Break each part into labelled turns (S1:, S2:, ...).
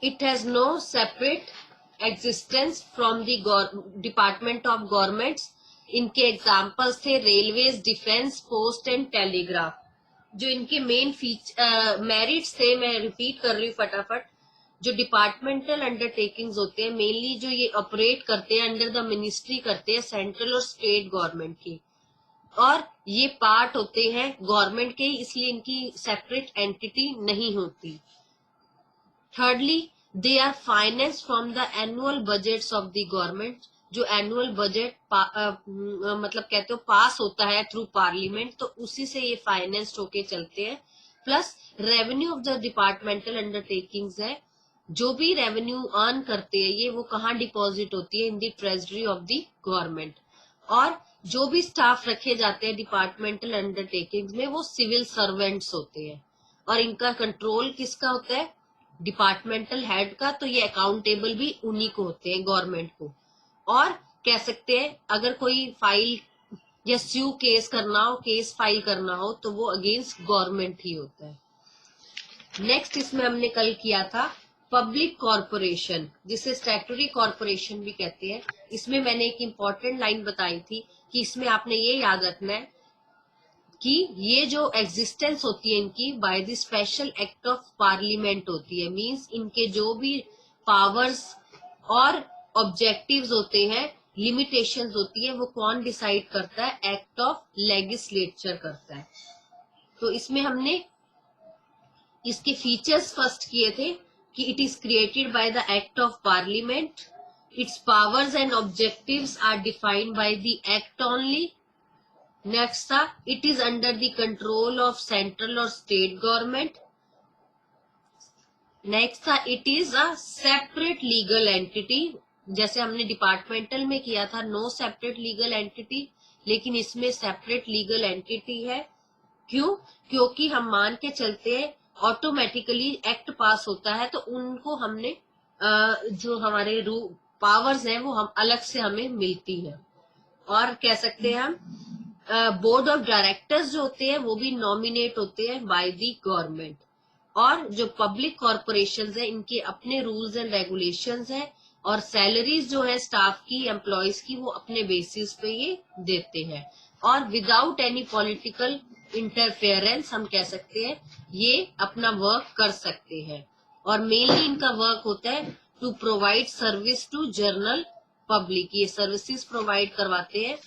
S1: It has no separate existence from the department of governments. इनके examples थे railways, defence, post and telegraph. जो इनके main merits थे, मैं रिपीट कर रही हूँ फटाफट. जो डिपार्टमेंटल अंडरटेकिंग्स होते हैं मेनली जो ये ऑपरेट करते हैं अंडर द मिनिस्ट्री करते हैं सेंट्रल और स्टेट गवर्नमेंट की, और ये पार्ट होते हैं गवर्नमेंट के, इसलिए इनकी सेपरेट एंटिटी नहीं होती. Thirdly, they are finance from the annual budgets of the government. जो एनुअल बजट मतलब कहते हो पास होता है थ्रू पार्लियामेंट, तो उसी से ये फाइनेंस्ड होके चलते हैं. Plus revenue of the departmental undertakings है, जो भी रेवेन्यू अर्न करते हैं ये वो कहाँ डिपॉजिट होती है, in the treasury of the government. और जो भी स्टाफ रखे जाते हैं डिपार्टमेंटल अंडरटेकिंग्स में वो सिविल सर्वेंट्स होते हैं, और इनका कंट्रोल किसका होता है, डिपार्टमेंटल हेड का. तो ये अकाउंटेबल भी उन्हीं को होते हैं, गवर्नमेंट को. और कह सकते हैं अगर कोई फाइल या स्यू केस करना हो, केस फाइल करना हो, तो वो अगेंस्ट गवर्नमेंट ही होता है. नेक्स्ट इसमें हमने कल किया था पब्लिक कॉरपोरेशन, जिसे स्टैट्यूटरी कॉरपोरेशन भी कहते हैं. इसमें मैंने एक इंपॉर्टेंट लाइन बताई थी कि इसमें आपने ये याद रखना है कि ये जो एग्जिस्टेंस होती है इनकी by the special act of parliament होती है. मींस इनके जो भी पावर्स और ऑब्जेक्टिव्स होते हैं, लिमिटेशंस होती है, वो कौन डिसाइड करता है, एक्ट ऑफ लेजिस्लेचर करता है. तो इसमें हमने इसके फीचर्स फर्स्ट किए थे कि it is created by the act of parliament, its powers and objectives are defined by the act only. Next था it is under the control of central और स्टेट गवर्नमेंट. नेक्स्ट था it is a separate legal entity. जैसे हमने departmental में किया था no separate legal entity, लेकिन इसमें सेपरेट लीगल एंटिटी है. क्यों? क्योंकि हम मान के चलते हैं ऑटोमेटिकली एक्ट पास होता है तो उनको हमने जो हमारे पावर्स हैं वो हम अलग से हमें मिलती है. और कह सकते हैं हम बोर्ड ऑफ डायरेक्टर्स जो होते हैं वो भी नॉमिनेट होते हैं बाय द गवर्नमेंट. और जो पब्लिक कॉरपोरेशंस है इनके अपने रूल्स एंड रेगुलेशंस हैं, और सैलरीज जो है स्टाफ की, एम्प्लॉयज की, वो अपने बेसिस पे ये देते हैं. और विदाउट एनी पॉलिटिकल इंटरफेरेंस हम कह सकते हैं ये अपना वर्क कर सकते हैं. और मेनली इनका वर्क होता है to provide service to general public. ये सर्विसेज प्रोवाइड करवाते हैं.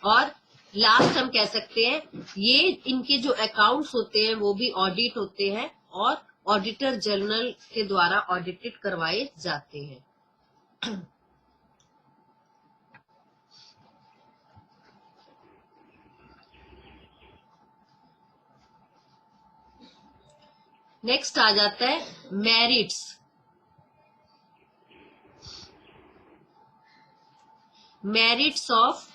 S1: और लास्ट हम कह सकते हैं ये इनके जो अकाउंट्स होते हैं वो भी ऑडिट होते हैं, और ऑडिटर जनरल के द्वारा ऑडिटेड करवाए जाते हैं. नेक्स्ट आ जाता है merits. Merits of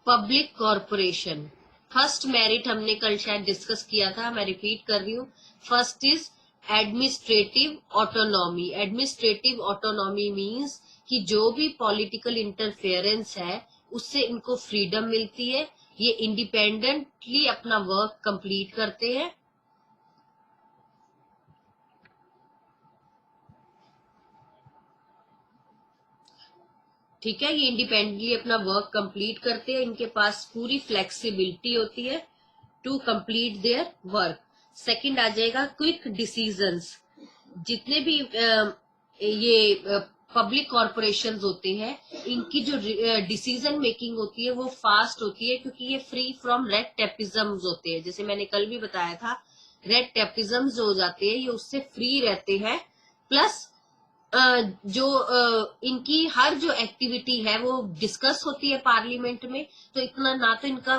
S1: public corporation. First merit हमने कल शायद डिस्कस किया था, मैं रिपीट कर रही हूँ. First is administrative autonomy. Administrative autonomy means कि जो भी पॉलिटिकल इंटरफेरेंस है उससे इनको फ्रीडम मिलती है, ये इंडिपेंडेंटली अपना वर्क कंप्लीट करते हैं. ठीक है, ये इंडिपेंडेंटली अपना वर्क कंप्लीट करते हैं, इनके पास पूरी फ्लेक्सिबिलिटी होती है to complete their work. Second आ जाएगा क्विक डिसीजंस. जितने भी ये पब्लिक कॉरपोरेशन होते हैं इनकी जो डिसीजन मेकिंग होती है वो फास्ट होती है, क्योंकि ये फ्री फ्रॉम रेड टेपिज्म होते हैं. जैसे मैंने कल भी बताया था, रेड टेपिज्म जो हो जाते हैं ये उससे फ्री रहते हैं. प्लस जो इनकी हर जो एक्टिविटी है वो डिस्कस होती है पार्लियामेंट में, तो इतना ना तो इनका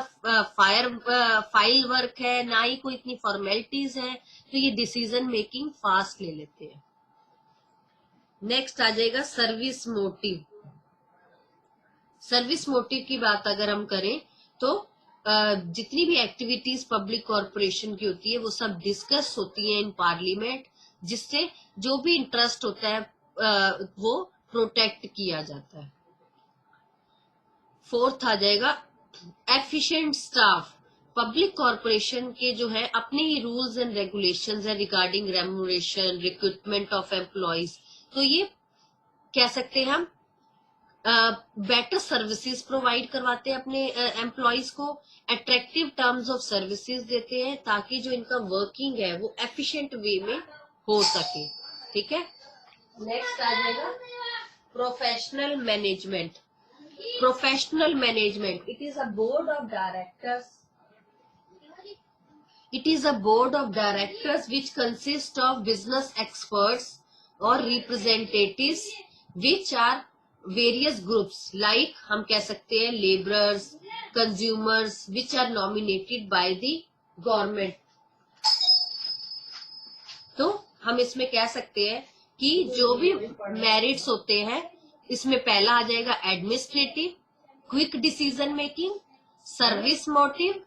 S1: फाइल वर्क है, ना ही कोई इतनी फॉर्मेलिटीज है, तो ये डिसीजन मेकिंग फास्ट ले लेते हैं. नेक्स्ट आ जाएगा सर्विस मोटिव. सर्विस मोटिव की बात अगर हम करें तो जितनी भी एक्टिविटीज पब्लिक कॉरपोरेशन की होती है वो सब डिस्कस होती है इन पार्लियामेंट, जिससे जो भी इंटरेस्ट होता है वो प्रोटेक्ट किया जाता है. फोर्थ आ जाएगा एफिशिएंट स्टाफ. पब्लिक कॉरपोरेशन के जो है अपने ही रूल्स एंड रेगुलेशंस है regarding remuneration, recruitment of employees. तो ये कह सकते हैं हम बेटर सर्विसेज प्रोवाइड करवाते हैं अपने एम्प्लॉयज को, अट्रैक्टिव टर्म्स ऑफ सर्विसेज देते हैं ताकि जो इनका वर्किंग है वो एफिशिएंट वे में हो सके। ठीक है, नेक्स्ट आ जाएगा professional management. Professional management, it is a board of directors, it is a board of directors which consists of business experts or representatives which are various groups like हम कह सकते हैं laborers, consumers which are nominated by the government। तो हम इसमें कह सकते हैं कि जो भी मेरिट्स होते हैं इसमें पहला आ जाएगा administrative, quick decision making, service motive,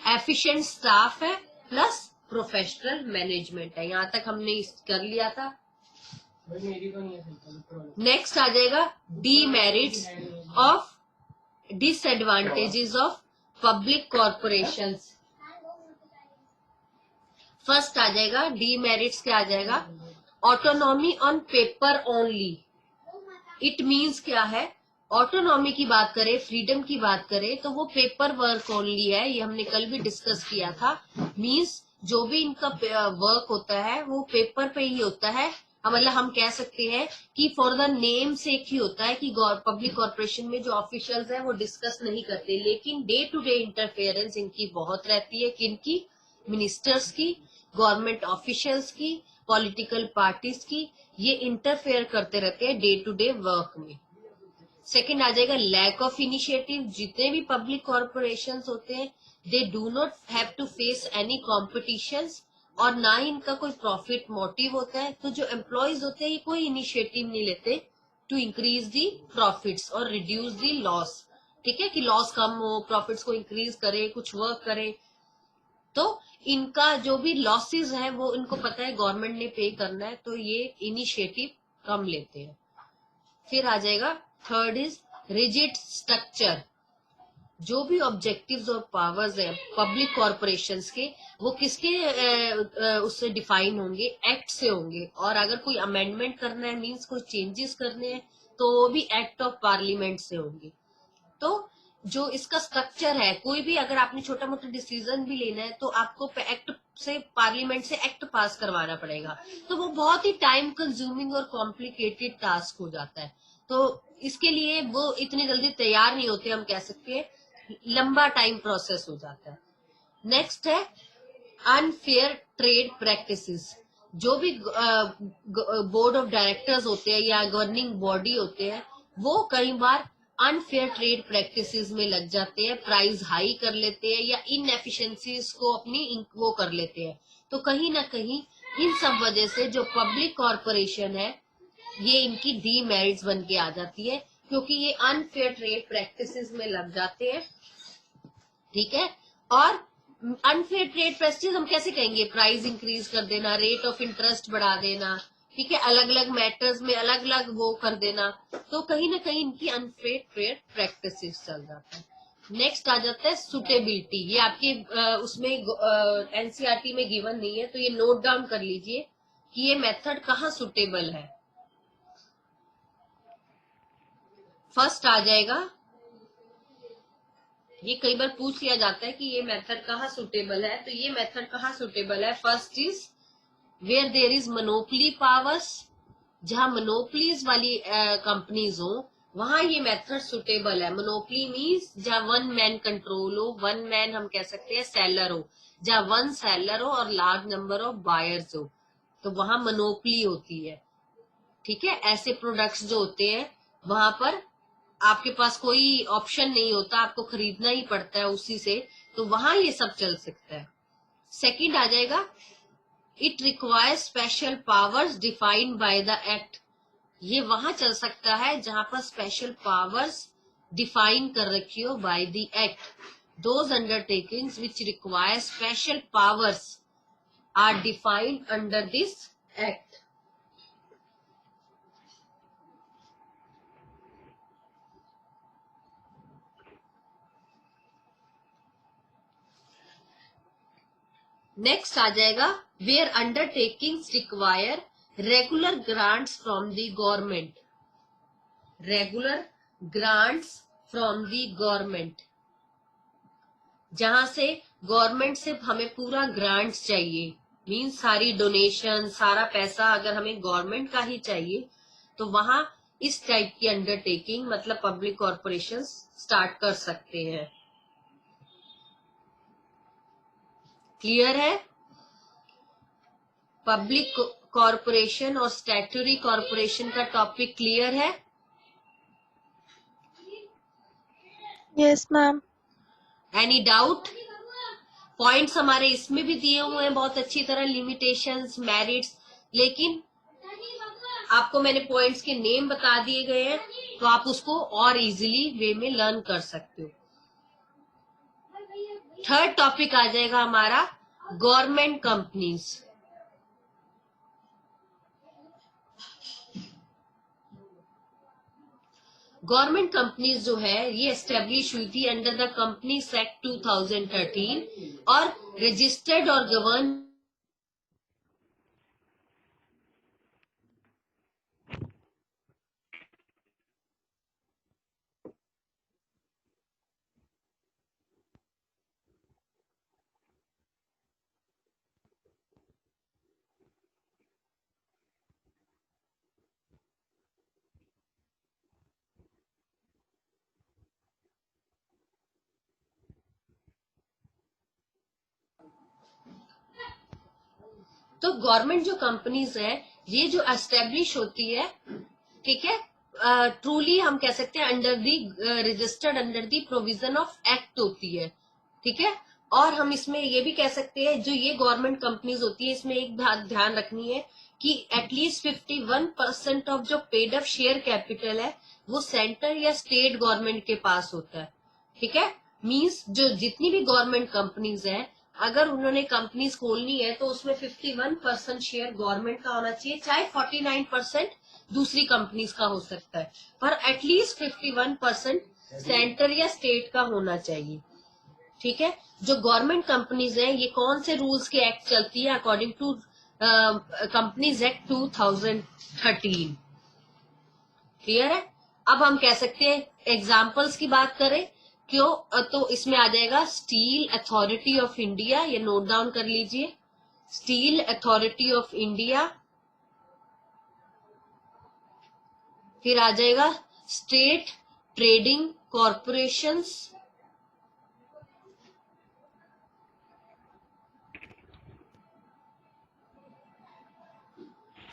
S1: efficient staff है, प्लस प्रोफेशनल मैनेजमेंट है। यहां तक हमने कर लिया था। नेक्स्ट आ जाएगा demerits of disadvantages of public corporations. First आ जाएगा डीमेरिट्स, क्या आ जाएगा, autonomy on paper only. It means क्या है, ऑटोनॉमी की बात करें, फ्रीडम की बात करें तो वो पेपर वर्क ओनली है, ये हमने कल भी डिस्कस किया था। मीन्स जो भी इनका वर्क होता है वो पेपर पे ही होता है। मतलब हम कह सकते हैं कि फॉर द नेम सेक ही होता है कि पब्लिक कॉर्पोरेशन में जो ऑफिशियल्स हैं वो डिस्कस नहीं करते, लेकिन डे टू डे इंटरफेरेंस इनकी बहुत रहती है। किनकी? मिनिस्टर्स की, गवर्नमेंट ऑफिशियल्स की, पॉलिटिकल पार्टीज की, ये इंटरफेयर करते रहते हैं डे टू डे वर्क में। सेकंड आ जाएगा लैक ऑफ इनिशिएटिव। जितने भी पब्लिक कॉर्पोरेशंस होते हैं they do not have to face any competitions, और ना ही इनका कोई प्रॉफिट मोटिव होता है। तो जो एम्प्लॉयज होते हैं ये कोई इनिशिएटिव नहीं लेते टू इंक्रीज दी प्रॉफिट्स और रिड्यूस दी लॉस। ठीक है, कि लॉस कम हो, प्रॉफिट्स को इंक्रीज करे, कुछ वर्क करे। तो इनका जो भी लॉसेस है वो इनको पता है गवर्नमेंट ने पे करना है, तो ये इनिशिएटिव कम लेते हैं। फिर आ जाएगा थर्ड इज रिजिड स्ट्रक्चर। जो भी ऑब्जेक्टिव्स और पावर्स है पब्लिक कॉरपोरेशंस के वो किसके उससे डिफाइन होंगे, एक्ट से होंगे। और अगर कोई अमेंडमेंट करना है, मींस कोई चेंजेस करने हैं, तो वो भी एक्ट ऑफ पार्लियामेंट से होंगे। तो जो इसका स्ट्रक्चर है, कोई भी अगर आपने छोटा मोटा डिसीजन भी लेना है तो आपको एक्ट से, पार्लियामेंट से एक्ट पास करवाना पड़ेगा। तो वो बहुत ही टाइम कंज्यूमिंग और कॉम्प्लिकेटेड टास्क हो जाता है। तो इसके लिए वो इतनी जल्दी तैयार नहीं होते, हम कह सकते हैं लंबा टाइम प्रोसेस हो जाता है। नेक्स्ट है अनफेयर ट्रेड प्रैक्टिसेस। जो भी बोर्ड ऑफ डायरेक्टर्स होते हैं या गवर्निंग बॉडी होते हैं वो कई बार अनफेयर ट्रेड प्रैक्टिसेस में लग जाते हैं, प्राइस हाई कर लेते हैं या इनएफिशिएंसीज को अपनी वो कर लेते हैं। तो कहीं ना कहीं इन सब वजह से जो पब्लिक कॉरपोरेशन है ये इनकी डीमेरिट्स बन के आ जाती है, क्योंकि ये अनफेयर ट्रेड प्रैक्टिसेस में लग जाते हैं। ठीक है, और अनफेयर ट्रेड प्रैक्टिस हम कैसे कहेंगे, प्राइस इंक्रीज कर देना, रेट ऑफ इंटरेस्ट बढ़ा देना, ठीक है, अलग अलग मैटर्स में अलग अलग वो कर देना। तो कहीं ना कहीं इनकी अनफेयर ट्रेड प्रैक्टिसेस चल जाता है। नेक्स्ट आ जाता है सुटेबिलिटी। ये आपके उसमें एनसीईआरटी में गिवन नहीं है, तो ये नोट डाउन कर लीजिए कि ये मेथड कहाँ सुटेबल है। फर्स्ट आ जाएगा, ये कई बार पूछ लिया जाता है कि ये मेथड कहाँ सुटेबल है, तो ये मेथड कहाँ सुटेबल है। First is where there is monopoly powers. जहां मोनोपोलीज वाली कंपनीज हो वहां ये मेथड सुटेबल है। मोनोपोली मीन्स जहां वन मैन कंट्रोल हो, वन मैन हम कह सकते हैं सेलर हो, जहां वन सेलर हो और लार्ज नंबर ऑफ बायर्स हो, तो वहां मोनोपोली होती है। ठीक है, ऐसे प्रोडक्ट्स जो होते हैं वहां पर आपके पास कोई ऑप्शन नहीं होता, आपको खरीदना ही पड़ता है उसी से, तो वहां ये सब चल सकता है। सेकंड आ जाएगा it requires special powers defined by the act. ये वहां चल सकता है जहां पर स्पेशल पावर्स डिफाइन कर रखी हो by the act. Those undertakings which require special powers are defined under this act. Next आ जाएगा where undertakings require regular grants from the government, regular grants from the government, जहां से government से हमें पूरा ग्रांट्स चाहिए, मीन्स सारी donation, सारा पैसा अगर हमें गवर्नमेंट का ही चाहिए तो वहां इस टाइप की अंडरटेकिंग मतलब पब्लिक कॉर्पोरेशन स्टार्ट कर सकते हैं। क्लियर है? पब्लिक कॉर्पोरेशन और स्टैट्यूटरी कॉर्पोरेशन का टॉपिक क्लियर है?
S2: Yes ma'am.
S1: Any doubt? Points हमारे इसमें भी दिए हुए हैं बहुत अच्छी तरह, लिमिटेशंस, मेरिट्स, लेकिन आपको मैंने पॉइंट्स के नेम बता दिए गए हैं तो आप उसको और इजीली वे में लर्न कर सकते हो। थर्ड टॉपिक आ जाएगा हमारा गवर्नमेंट कंपनीज। गवर्नमेंट कंपनीज जो है ये एस्टेब्लिश हुई थी अंडर द कंपनीज एक्ट 2013 और रजिस्टर्ड और गवर्न तो गवर्नमेंट जो कंपनीज है ये जो एस्टेब्लिश होती है, ठीक है, ट्रूली हम कह सकते हैं under the registered under the provision of act होती है, ठीक है। और हम इसमें ये भी कह सकते हैं जो ये गवर्नमेंट कंपनीज होती है इसमें एक बात ध्यान रखनी है कि एटलीस्ट 51% ऑफ जो पेड अप शेयर कैपिटल है वो सेंटर या स्टेट गवर्नमेंट के पास होता है, ठीक है। मींस जो जितनी भी गवर्नमेंट कंपनीज है अगर उन्होंने कंपनीज खोलनी है तो उसमें 51% शेयर गवर्नमेंट का होना चाहिए, चाहे 49% दूसरी कंपनीज का हो सकता है, पर एटलीस्ट 51% सेंटर या स्टेट का होना चाहिए, ठीक है। जो गवर्नमेंट कंपनीज हैं ये कौन से रूल्स के एक्ट चलती है according to companies act 2013। Clear है? अब हम कह सकते हैं एग्जाम्पल्स की बात करें क्यों तो इसमें आ जाएगा स्टील अथॉरिटी ऑफ इंडिया, ये नोट डाउन कर लीजिए, स्टील अथॉरिटी ऑफ इंडिया। फिर आ जाएगा state trading corporations,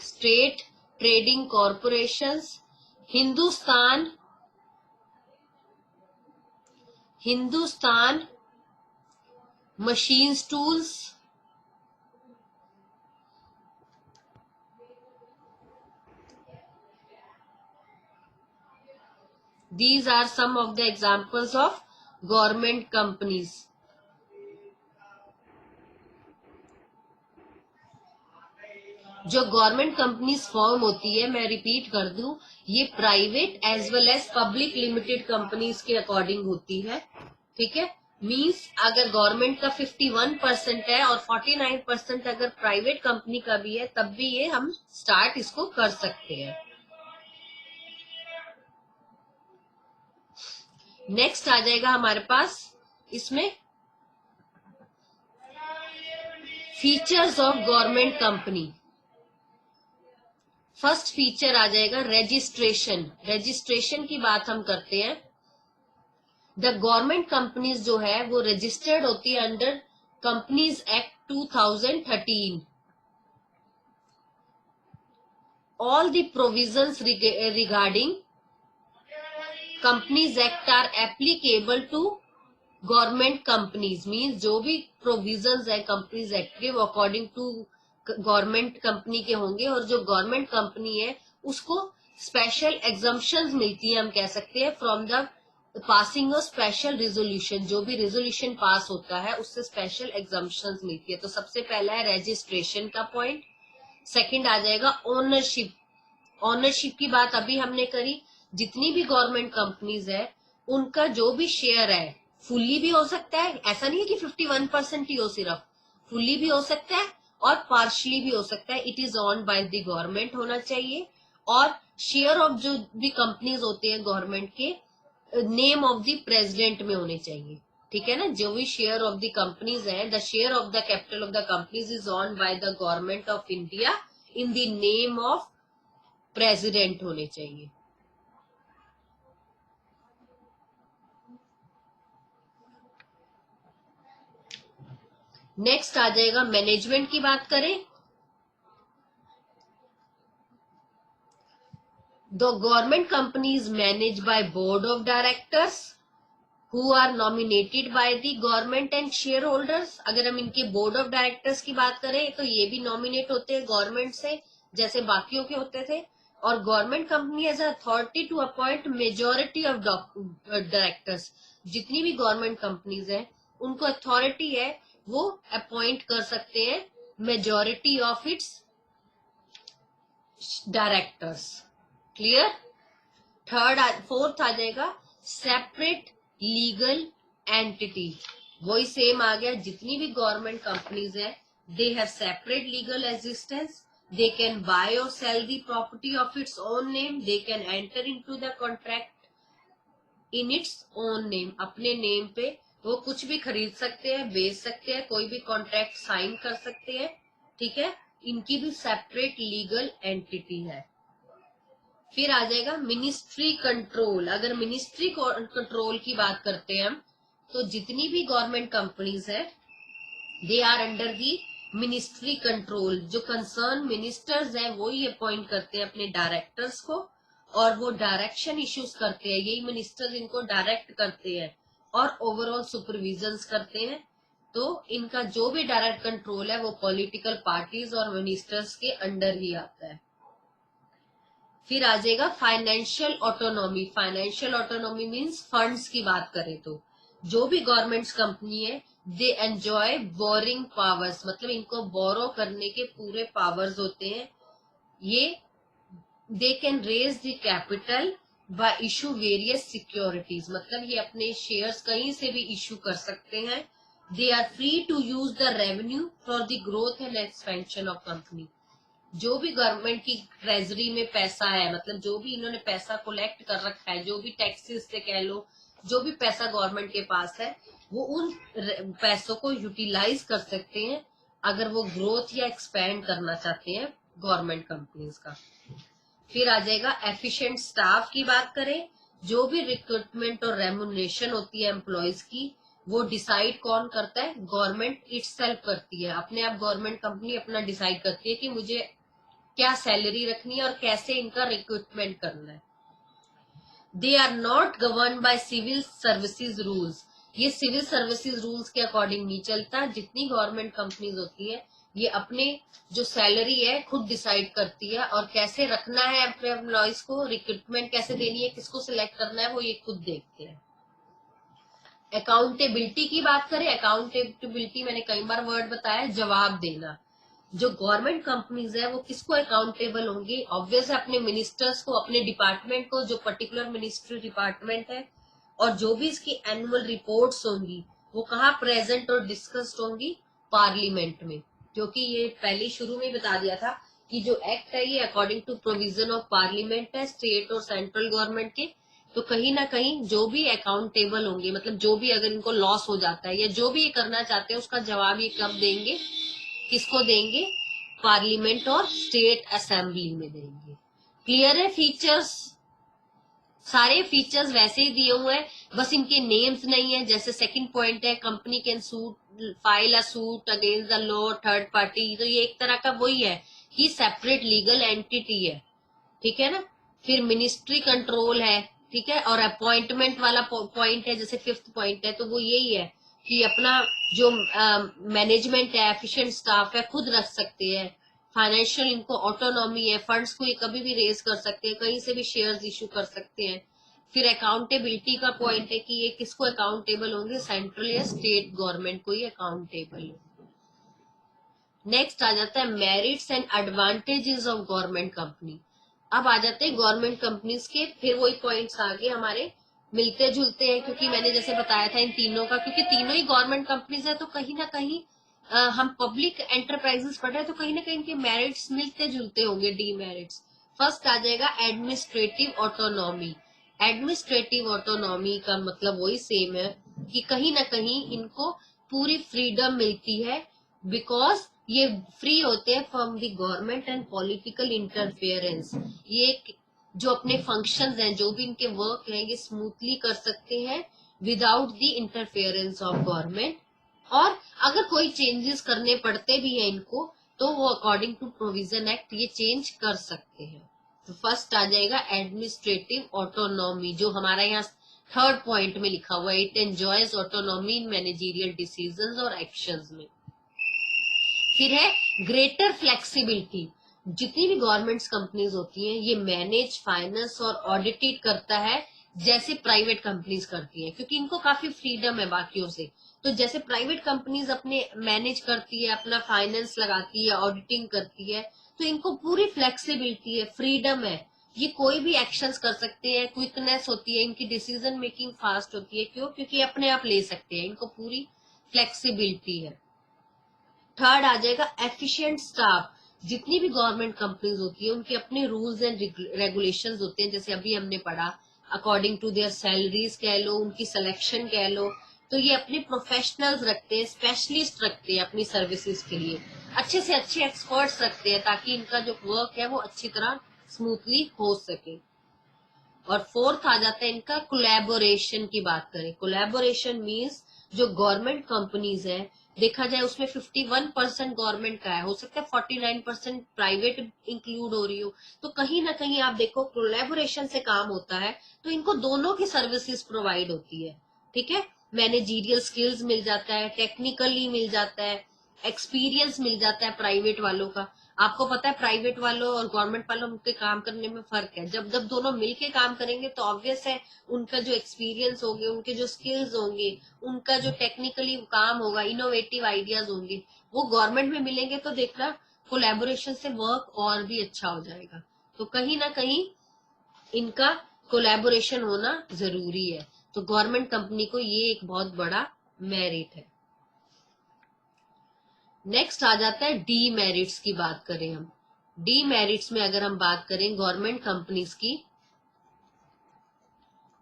S1: state trading corporations, Hindustan machines tools, these are some of the examples of government companies। जो गवर्नमेंट कंपनीज फॉर्म होती है, मैं रिपीट कर दूं, ये private as well as public limited companies के अकॉर्डिंग होती है, ठीक है। मींस अगर गवर्नमेंट का 51% है और 49% अगर प्राइवेट कंपनी का भी है तब भी ये हम स्टार्ट इसको कर सकते हैं। नेक्स्ट आ जाएगा हमारे पास इसमें features of government company. First feature आ जाएगा रजिस्ट्रेशन। रजिस्ट्रेशन की बात हम करते हैं। द गवर्नमेंट कंपनीज जो है वो रजिस्टर्ड होती है under companies act 2013। All the provisions regarding companies act are applicable to government companies, means जो भी प्रोविजंस है कंपनीज एक्ट के वो अकॉर्डिंग टू गवर्नमेंट कंपनी के होंगे, और जो गवर्नमेंट कंपनी है उसको स्पेशल एग्जम्पशंस मिलती है, हम कह सकते हैं from the passing of special resolution. जो भी रेजोल्यूशन पास होता है उससे स्पेशल एग्जम्पशंस मिलती है। तो सबसे पहला है रजिस्ट्रेशन का पॉइंट। सेकंड आ जाएगा ओनरशिप। ओनरशिप की बात अभी हमने करी। जितनी भी गवर्नमेंट कंपनीज है उनका जो भी शेयर है फुल्ली भी हो सकता है, ऐसा नहीं है कि 51% ही हो सिर्फ, फुल्ली भी हो सकता है और पार्शली भी हो सकता है। It is owned by the government होना चाहिए, और शेयर ऑफ जो भी कंपनीज होते हैं गवर्नमेंट के, नेम ऑफ द प्रेसिडेंट में होने चाहिए। ठीक है ना, जो भी शेयर ऑफ द कंपनीज है, the share of the capital of the companies is owned by the government of India in the name of president होने चाहिए। नेक्स्ट आ जाएगा मैनेजमेंट की बात करें, the government company is manage by board of directors who are nominated by the government and shareholders. अगर हम इनके बोर्ड ऑफ डायरेक्टर्स की बात करें तो ये भी नॉमिनेट होते हैं गवर्नमेंट से, जैसे बाकियों के होते थे। और government company has authority to appoint majority of directors. जितनी भी गवर्नमेंट कंपनीज है उनको अथॉरिटी है, वो अपॉइंट कर सकते हैं majority of its directors. Clear. Fourth आ जाएगा सेपरेट लीगल एंटिटी। वही सेम आ गया, जितनी भी गवर्नमेंट कंपनीज है they have separate legal existence, they can buy और sell the property of its own name, they can enter into the contract in its own name. अपने name पे वो कुछ भी खरीद सकते हैं, बेच सकते हैं, कोई भी कॉन्ट्रैक्ट साइन कर सकते हैं। ठीक है, इनकी भी सेपरेट लीगल एंटिटी है। फिर आ जाएगा मिनिस्ट्री कंट्रोल। अगर मिनिस्ट्री कंट्रोल की बात करते हैं हम, तो जितनी भी गवर्नमेंट कंपनीज है they are under the ministry control. जो कंसर्न मिनिस्टर्स हैं वो ही अपॉइंट करते हैं अपने डायरेक्टर्स को, और वो डायरेक्शन इश्यूज करते हैं, यही मिनिस्टर्स इनको डायरेक्ट करते हैं और ओवरऑल सुपरविजन करते हैं। तो इनका जो भी डायरेक्ट कंट्रोल है वो पॉलिटिकल पार्टीज और मिनिस्टर्स के अंडर ही आता है। फिर आ जाएगा financial autonomy. Financial autonomy means funds की बात करें तो जो भी गवर्नमेंट कंपनी है दे एंजॉय बोरिंग पावर्स, मतलब इनको बोरो करने के पूरे पावर्स होते हैं। ये they can raise the capital by issue various securities, मतलब ये अपने शेयर्स कहीं से भी इशू कर सकते हैं। They are free to use the revenue for the growth and expansion of company. जो भी गवर्नमेंट की ट्रेजरी में पैसा है, मतलब जो भी इन्होंने पैसा कलेक्ट कर रखा है, जो भी टैक्सेस से कह लो, जो भी पैसा गवर्नमेंट के पास है, वो उन पैसों को यूटिलाइज कर सकते हैं अगर वो ग्रोथ या एक्सपेंड करना चाहते हैं गवर्नमेंट कंपनीज का। फिर आ जाएगा एफिशिएंट स्टाफ की बात करें, जो भी रिक्रूटमेंट और रेम्युनरेशन होती है एम्प्लॉयज की, वो डिसाइड कौन करता है? गवर्नमेंट इटसेल्फ करती है। अपने आप गवर्नमेंट कंपनी अपना डिसाइड करती है कि मुझे क्या सैलरी रखनी है और कैसे इनका रिक्रूटमेंट करना है। They are not govern by civil services rules. ये सिविल सर्विसेज रूल्स के अकॉर्डिंग नहीं चलता। जितनी गवर्नमेंट कंपनीज होती है ये अपने जो सैलरी है खुद डिसाइड करती है, और कैसे रखना है अपने एम्प्लॉयज को, रिक्रूटमेंट कैसे देनी है, किसको सिलेक्ट करना है, वो ये खुद देखते हैं। अकाउंटेबिलिटी की बात करें, अकाउंटेबिलिटी मैंने कई बार वर्ड बताया, जवाब देना। जो गवर्नमेंट कंपनीज है वो किसको अकाउंटेबल होंगी? ऑब्वियस है अपने मिनिस्टर्स को, अपने डिपार्टमेंट को, जो पर्टिकुलर मिनिस्ट्री डिपार्टमेंट है। और जो भी इसकी एनुअल रिपोर्ट्स होंगी वो कहाँ प्रेजेंट और डिस्कस्ड होंगी? पार्लियामेंट में। क्योंकि ये पहले शुरू में बता दिया था कि जो एक्ट है ये according to provision of parliament है, स्टेट और सेंट्रल गवर्नमेंट के। तो कहीं ना कहीं जो भी अकाउंटेबल होंगे, मतलब जो भी अगर इनको लॉस हो जाता है या जो भी ये करना चाहते हैं उसका जवाब ये कब देंगे, किसको देंगे? पार्लियामेंट और स्टेट असेंबली में देंगे। क्लियर है? फीचर्स, सारे फीचर्स वैसे ही दिए हुए हैं, बस इनके नेम्स नहीं है। जैसे सेकंड पॉइंट है company can suit file a suit against the law third party, तो ये एक तरह का वही है कि सेपरेट लीगल एंटिटी है। ठीक है ना। फिर मिनिस्ट्री कंट्रोल है, ठीक है, और अपॉइंटमेंट वाला पॉइंट है जैसे फिफ्थ पॉइंट है, तो वो यही है कि अपना जो मैनेजमेंट है, एफिशिएंट स्टाफ है, खुद रख सकते हैं। फाइनेंशियल इनको ऑटोनॉमी है, फंड्स को ये कभी भी रेज कर सकते हैं, कहीं से भी शेयर्स इशू कर सकते हैं। फिर अकाउंटेबिलिटी का पॉइंट है कि ये किसको अकाउंटेबल होंगे? सेंट्रल या स्टेट गवर्नमेंट को ही अकाउंटेबल होंगे। नेक्स्ट आ जाता है merits and advantages of government company. अब आ जाते हैं गवर्नमेंट कंपनीज के, फिर वही पॉइंट्स आगे हमारे मिलते जुलते हैं, क्योंकि मैंने जैसे बताया था इन तीनों का, क्योंकि तीनों ही गवर्नमेंट कंपनीज है तो कहीं ना कहीं हम पब्लिक एंटरप्राइजेस पढ़ रहे हैं तो कहीं ना कहीं इनके मेरिट्स मिलते जुलते होंगे, डीमेरिट्स। फर्स्ट आ जाएगा एडमिनिस्ट्रेटिव ऑटोनॉमी। एडमिनिस्ट्रेटिव ऑटोनॉमी का मतलब वही सेम है कि कहीं ना कहीं इनको पूरी फ्रीडम मिलती है, बिकॉज ये फ्री होते हैं from the government and political interference. ये जो अपने फंक्शंस हैं, जो भी इनके वर्क हैं, ये स्मूथली कर सकते हैं without the interference of government. और अगर कोई चेंजेस करने पड़ते भी हैं इनको, तो वो अकॉर्डिंग टू प्रोविजन एक्ट ये चेंज कर सकते हैं। तो फर्स्ट आ जाएगा एडमिनिस्ट्रेटिव ऑटोनॉमी, जो हमारा यहाँ थर्ड पॉइंट में लिखा हुआ है, it enjoys autonomy in managerial decisions और एक्शंस में। फिर है ग्रेटर फ्लेक्सिबिलिटी। जितनी भी गवर्नमेंट्स कंपनीज होती हैं, ये मैनेज, फाइनेंस और ऑडिटेड करता है जैसे प्राइवेट कंपनीज करती हैं, क्योंकि इनको काफी फ्रीडम है बाकियों से। तो जैसे प्राइवेट कंपनीज अपने मैनेज करती है, अपना फाइनेंस लगाती है, ऑडिटिंग करती है, तो इनको पूरी फ्लेक्सिबिलिटी है, फ्रीडम है। ये कोई भी एक्शंस कर सकते हैं, क्विकनेस होती है, इनकी डिसीजन मेकिंग फास्ट होती है। क्यों? क्योंकि अपने आप ले सकते हैं, इनको पूरी फ्लेक्सिबिलिटी है। थर्ड आ जाएगा एफिशिएंट स्टाफ। जितनी भी गवर्नमेंट कंपनीज होती है, उनके अपने रूल्स एंड रेगुलेशंस होते हैं, जैसे अभी हमने पढ़ा, अकॉर्डिंग टू देयर सैलरीज कह लो, उनकी सिलेक्शन कह लो। तो ये अपने प्रोफेशनल्स रखते हैं, स्पेशलिस्ट रखते हैं अपनी सर्विसेज के लिए, अच्छे से अच्छे एक्सपर्ट्स रखते हैं, ताकि इनका जो वर्क है वो अच्छी तरह स्मूथली हो सके। और फोर्थ आ जाता है इनका कोलैबोरेशन की बात करें। कोलैबोरेशन मींस जो गवर्नमेंट कंपनीज है, देखा जाए उसमें 51% गवर्नमेंट का है, हो सकता है 49% प्राइवेट इंक्लूड हो रही हो, तो कहीं ना कहीं आप देखो कोलैबोरेशन से काम होता है, तो इनको दोनों की सर्विसेज प्रोवाइड होती है। ठीक है, मैनेजीरियल स्किल्स मिल जाता है, टेक्निकली मिल जाता है, एक्सपीरियंस मिल जाता है प्राइवेट वालों का। आपको पता है प्राइवेट वालों और गवर्नमेंट वालों के काम करने में फर्क है। जब जब दोनों मिलके काम करेंगे तो ऑब्वियस है उनका जो एक्सपीरियंस होंगे, उनके जो स्किल्स होंगे, उनका जो टेक्निकली काम होगा, इनोवेटिव आइडियाज होंगे, वो गवर्नमेंट में मिलेंगे। तो देखना कोलैबोरेशन से वर्क और भी अच्छा हो जाएगा। तो कहीं ना कहीं इनका कोलैबोरेशन होना जरूरी है। तो गवर्नमेंट कंपनी को ये एक बहुत बड़ा मेरिट है। नेक्स्ट आ जाता है डीमेरिट्स की बात करें हम। डीमेरिट्स में अगर हम बात करें गवर्नमेंट कंपनीज की,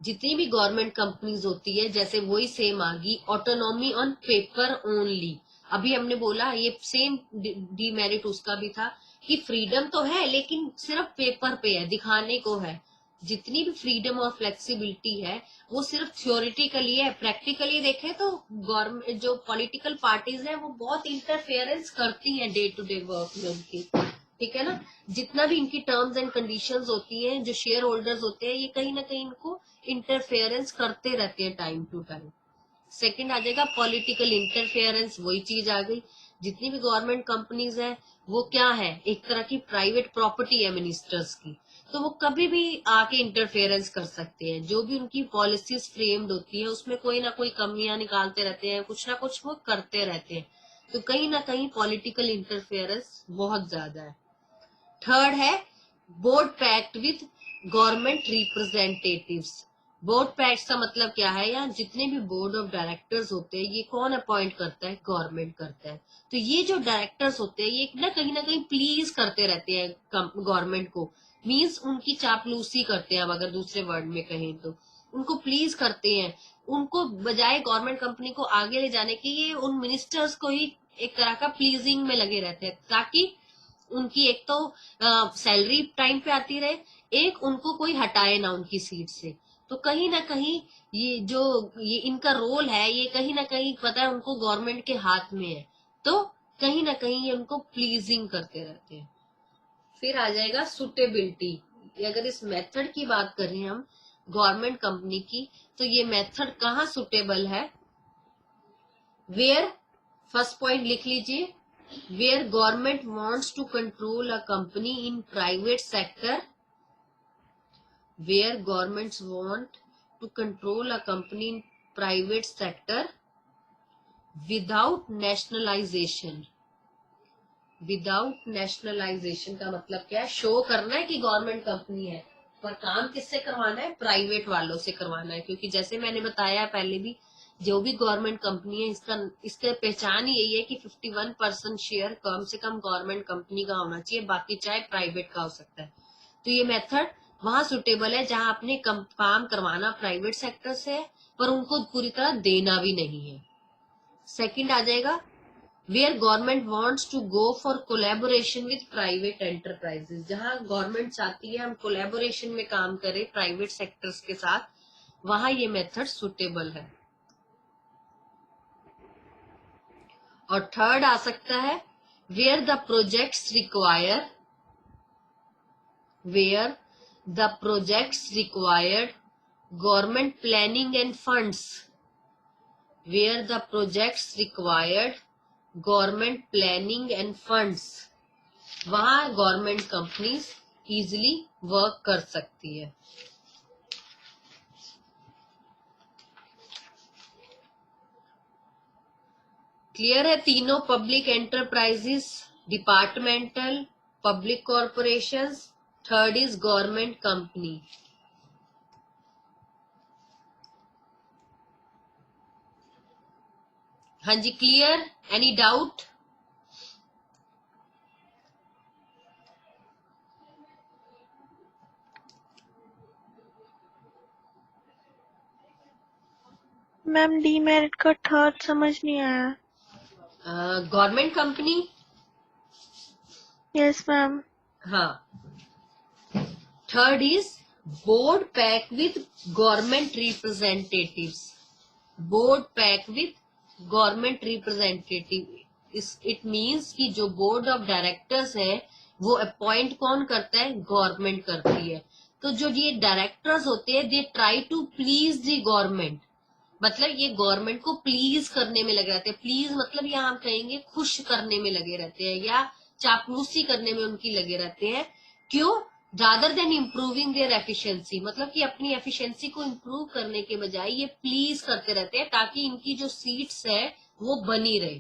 S1: जितनी भी गवर्नमेंट कंपनीज होती है, जैसे वही सेम आ गई ऑटोनॉमी ऑन पेपर ओनली। अभी हमने बोला ये सेम डीमेरिट उसका भी था कि फ्रीडम तो है लेकिन सिर्फ पेपर पे है, दिखाने को है। जितनी भी फ्रीडम और फ्लेक्सिबिलिटी है वो सिर्फ थ्योरेटिकली है। प्रैक्टिकली देखें तो गवर्नमेंट जो पॉलिटिकल पार्टीज है वो बहुत इंटरफेरेंस करती हैं डे टू डे वर्क में उनकी। ठीक है ना, जितना भी इनकी टर्म्स एंड कंडीशंस होती हैं, जो शेयर होल्डर्स होते हैं, ये कहीं ना कहीं इनको इंटरफेरेंस करते रहते हैं टाइम टू टाइम। सेकंड आ जाएगा पॉलिटिकल इंटरफेरेंस, वही चीज आ गई। जितनी भी गवर्नमेंट कंपनीज है वो क्या है, एक तरह की प्राइवेट प्रॉपर्टी है मिनिस्टर्स की, तो वो कभी भी आके इंटरफेरेंस कर सकते हैं। जो भी उनकी पॉलिसीज फ्रेम्ड होती है उसमें कोई ना कोई कमियां निकालते रहते हैं, कुछ ना कुछ वो करते रहते हैं। तो कहीं ना कहीं पॉलिटिकल इंटरफेरेंस बहुत ज्यादा है। थर्ड है board pact with government representatives. Board pact का मतलब क्या है, यार जितने भी बोर्ड ऑफ डायरेक्टर्स होते हैं ये कौन अपॉइंट करता है, गवर्नमेंट करता है। तो ये जो डायरेक्टर्स होते हैं ये ना कहीं प्लीज करते रहते हैं गवर्नमेंट को, मींस उनकी चापलूसी करते हैं। अब अगर दूसरे वर्ड में कहें तो उनको प्लीज करते हैं, उनको बजाय गवर्नमेंट कंपनी को आगे ले जाने के ये उन मिनिस्टर्स को ही एक तरह का प्लीजिंग में लगे रहते हैं, ताकि उनकी एक तो सैलरी टाइम पे आती रहे, एक उनको कोई हटाए ना उनकी सीट से। तो कहीं ना कहीं ये इनका रोल है, ये कहीं ना कहीं पता है उनको गवर्नमेंट के हाथ में है, तो कहीं ना कहीं ये उनको प्लीजिंग करते रहते हैं। फिर आ जाएगा सुटेबिलिटी। अगर इस मेथड की बात करें हम गवर्नमेंट कंपनी की, तो ये मेथड कहाँ सुटेबल है, वेयर, फर्स्ट पॉइंट लिख लीजिए, where government wants to control a company in private sector, where governments want to control a company in private sector without nationalization। Without nationalisation का मतलब क्या है, शो करना है कि गवर्नमेंट कंपनी है, पर काम किससे करवाना है, प्राइवेट वालों से करवाना है। क्योंकि जैसे मैंने बताया पहले भी, जो भी गवर्नमेंट कंपनी है इसका पहचान ही यही है कि 51% शेयर कम से कम गवर्नमेंट कंपनी का होना चाहिए, बाकी चाहे प्राइवेट का हो सकता है। तो ये मेथड वहां सुटेबल है जहां आपने काम करवाना प्राइवेट सेक्टर से है पर उनको पूरी तरह देना भी नहीं है। सेकंड आ जाएगा where government wants to go for collaboration with private enterprises, जहां गवर्नमेंट चाहती है हम कोलैबोरेशन में काम करें प्राइवेट सेक्टर्स के साथ, वहां ये मेथड सुटेबल है। और थर्ड आ सकता है where the projects required government planning and funds, where the projects required government planning and funds, वहां गवर्नमेंट कंपनीज इजिली वर्क कर सकती है। क्लियर है तीनों? Public enterprises, departmental, public corporations, third is government company. हाँ जी, क्लियर? Any doubt?
S2: मैम डीमेरिट का थर्ड समझ नहीं आया।
S1: Government company.
S2: Yes ma'am.
S1: हाँ, third is board pack with government representatives. Board pack with government representative, it means कि जो बोर्ड ऑफ डायरेक्टर्स है वो अपॉइंट कौन करता है? गवर्नमेंट करती है। तो जो ये डायरेक्टर्स होते हैं they try to please the government, मतलब ये गवर्नमेंट को प्लीज करने में लगे रहते हैं। प्लीज मतलब यहाँ हम कहेंगे खुश करने में लगे रहते हैं या चापलूसी करने में उनकी लगे रहते हैं। क्यों? Rather than improving there efficiency, मतलब कि अपनी एफिशिएंसी को इम्प्रूव करने के बजाय ये प्लीज करते रहते हैं ताकि इनकी जो सीट्स है वो बनी रहे।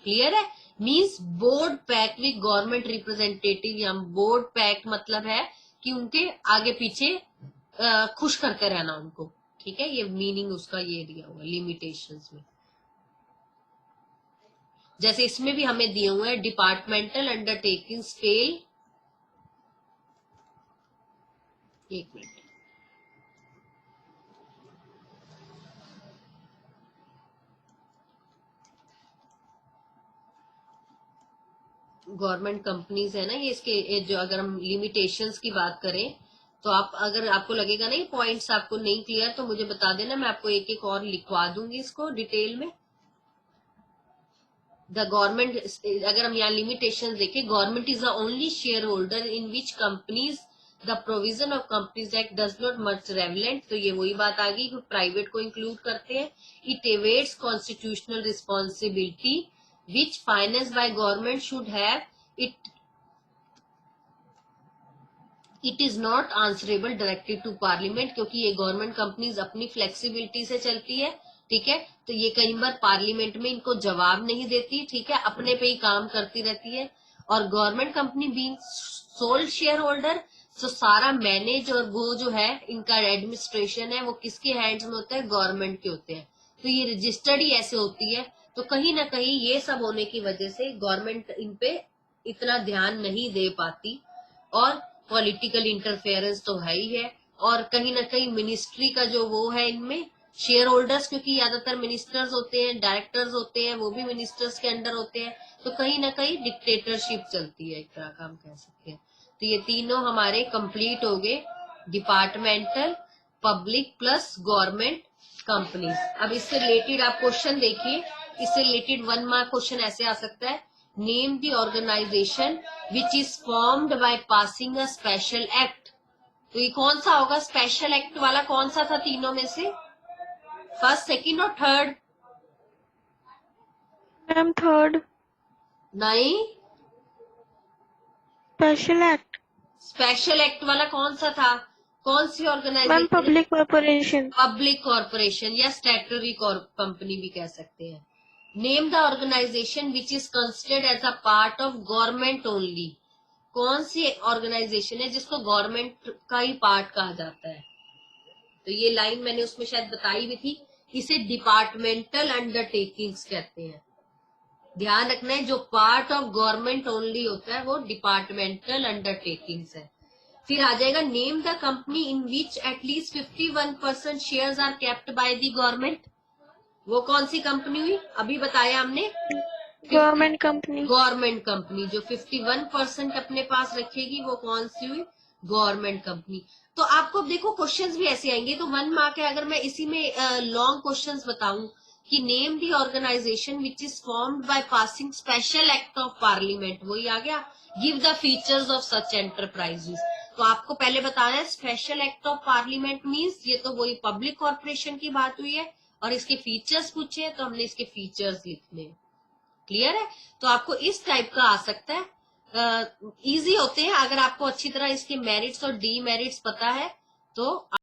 S1: क्लियर है? Means board pack with government representative, या बोर्ड पैक मतलब है कि उनके आगे पीछे खुश करते रहना उनको। ठीक है, ये मीनिंग उसका ये दिया हुआ लिमिटेशंस में। जैसे इसमें भी हमें दिए हुए हैं डिपार्टमेंटल अंडरटेकिंग्स फेल, एक मिनट, गवर्नमेंट कंपनीज है ना ये, इसके जो अगर हम लिमिटेशंस की बात करें तो आप अगर आपको लगेगा ना ये पॉइंट्स आपको नहीं क्लियर तो मुझे बता देना, मैं आपको एक एक और लिखवा दूंगी इसको डिटेल में। द गवर्नमेंट, अगर हम यहाँ लिमिटेशन देखें, government is the only shareholder in which companies the provision of companies act does not much relevant, तो ये वही बात आ गई कि प्राइवेट को इंक्लूड करते हैं। It evades constitutional responsibility which finance by government should have it is not answerable directly to parliament, क्योंकि ये गवर्नमेंट कंपनीज अपनी फ्लेक्सिबिलिटी से चलती है। ठीक है, तो ये कई बार पार्लियामेंट में इनको जवाब नहीं देती। ठीक है, अपने पे ही काम करती रहती है। और government company being sold share holder, तो सारा मैनेज और वो जो है इनका एडमिनिस्ट्रेशन है वो किसके हैंड्स में होता है? गवर्नमेंट के होते हैं। तो ये रजिस्टर्ड ही ऐसे होती है। तो कहीं ना कहीं ये सब होने की वजह से गवर्नमेंट इन पे इतना ध्यान नहीं दे पाती, और पॉलिटिकल इंटरफेरेंस तो है ही है, और कहीं ना कहीं मिनिस्ट्री का जो वो है इनमें शेयर होल्डर्स, क्योंकि ज्यादातर मिनिस्टर्स होते हैं, डायरेक्टर्स होते हैं, वो भी मिनिस्टर्स के अंडर होते हैं, तो कहीं ना कहीं डिक्टेटरशिप चलती है, एक तरह का हम कह सकते हैं। तो ये तीनों हमारे कंप्लीट हो गए, departmental, public plus government company. अब इससे रिलेटेड आप क्वेश्चन देखिए, इससे रिलेटेड 1 मार्क क्वेश्चन ऐसे आ सकता है, name the organisation which is formed by passing a special act. तो ये कौन सा होगा? स्पेशल एक्ट वाला कौन सा था तीनों में से? फर्स्ट, सेकंड और थर्ड?
S2: Ma'am third.
S1: नहीं,
S2: स्पेशल एक्ट।
S1: स्पेशल एक्ट वाला कौन सा था? कौन सी
S2: ma'am
S1: organisation?
S2: Public corporation.
S1: Public corporation या स्टैट्यूटरी कंपनी भी कह सकते हैं। Name the organisation which is considered as a part of government only. कौन सी ऑर्गेनाइजेशन है जिसको गवर्नमेंट का ही पार्ट कहा जाता है? तो ये लाइन मैंने उसमें शायद बताई भी थी इसे डिपार्टमेंटल अंडरटेकिंग्स कहते हैं। ध्यान रखना है, जो पार्ट ऑफ गवर्नमेंट ओनली होता है वो डिपार्टमेंटल अंडरटेकिंग्स है। फिर आ जाएगा name the company in which at least 51% shares are kept by the government. वो कौन सी कंपनी हुई, अभी बताया हमने,
S2: गवर्नमेंट कंपनी।
S1: Government company. जो 51% अपने पास रखेगी वो कौन सी हुई, गवर्नमेंट कंपनी। तो आपको देखो क्वेश्चंस भी ऐसे आएंगे, तो 1 मार्क है। अगर मैं इसी में लॉन्ग क्वेश्चंस बताऊं कि name the organisation which is formed by passing special act of parliament, वही आ गया। Give the features of such enterprises, तो आपको पहले बताना है special act of parliament means ये तो वही पब्लिक कॉर्पोरेशन की बात हुई है, और इसके फीचर्स पूछे तो हमने इसके फीचर्स लिखने हैं। क्लियर है, तो आपको इस टाइप का आ सकता है। इजी होते हैं अगर आपको अच्छी तरह इसके मेरिट्स और डीमेरिट्स पता है तो